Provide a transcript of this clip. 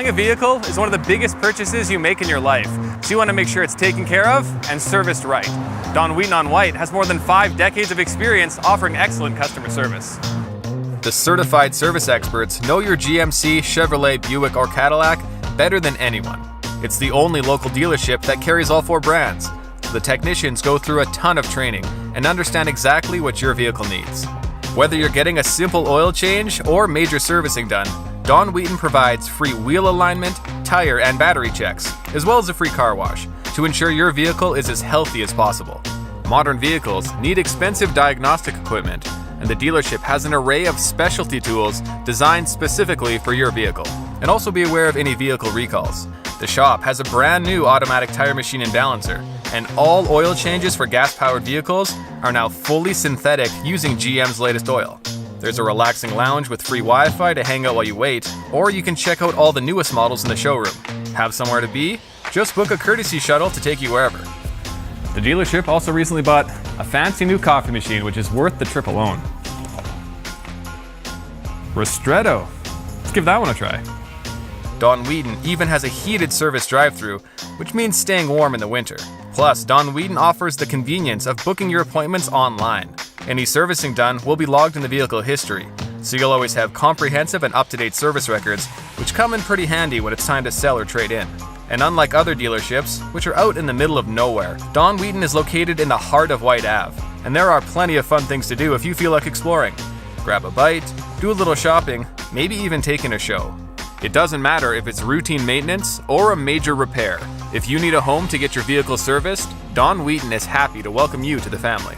Buying a vehicle is one of the biggest purchases you make in your life, so you want to make sure it's taken care of and serviced right. Don Wheaton on White has more than 5 decades of experience offering excellent customer service. The certified service experts know your GMC, Chevrolet, Buick, or Cadillac better than anyone. It's the only local dealership that carries all 4 brands. The technicians go through a ton of training and understand exactly what your vehicle needs. Whether you're getting a simple oil change or major servicing done, Don Wheaton provides free wheel alignment, tire and battery checks, as well as a free car wash to ensure your vehicle is as healthy as possible. Modern vehicles need expensive diagnostic equipment, and the dealership has an array of specialty tools designed specifically for your vehicle. And also be aware of any vehicle recalls. The shop has a brand new automatic tire machine and balancer, and all oil changes for gas-powered vehicles are now fully synthetic using GM's latest oil. There's a relaxing lounge with free Wi-Fi to hang out while you wait, or you can check out all the newest models in the showroom. Have somewhere to be? Just book a courtesy shuttle to take you wherever. The dealership also recently bought a fancy new coffee machine, which is worth the trip alone. Ristretto. Let's give that one a try. Don Wheaton even has a heated service drive-thru, which means staying warm in the winter. Plus, Don Wheaton offers the convenience of booking your appointments online. Any servicing done will be logged in the vehicle history, so you'll always have comprehensive and up-to-date service records, which come in pretty handy when it's time to sell or trade in. And unlike other dealerships, which are out in the middle of nowhere, Don Wheaton is located in the heart of White Ave, and there are plenty of fun things to do if you feel like exploring. Grab a bite, do a little shopping, maybe even take in a show. It doesn't matter if it's routine maintenance or a major repair. If you need a home to get your vehicle serviced, Don Wheaton is happy to welcome you to the family.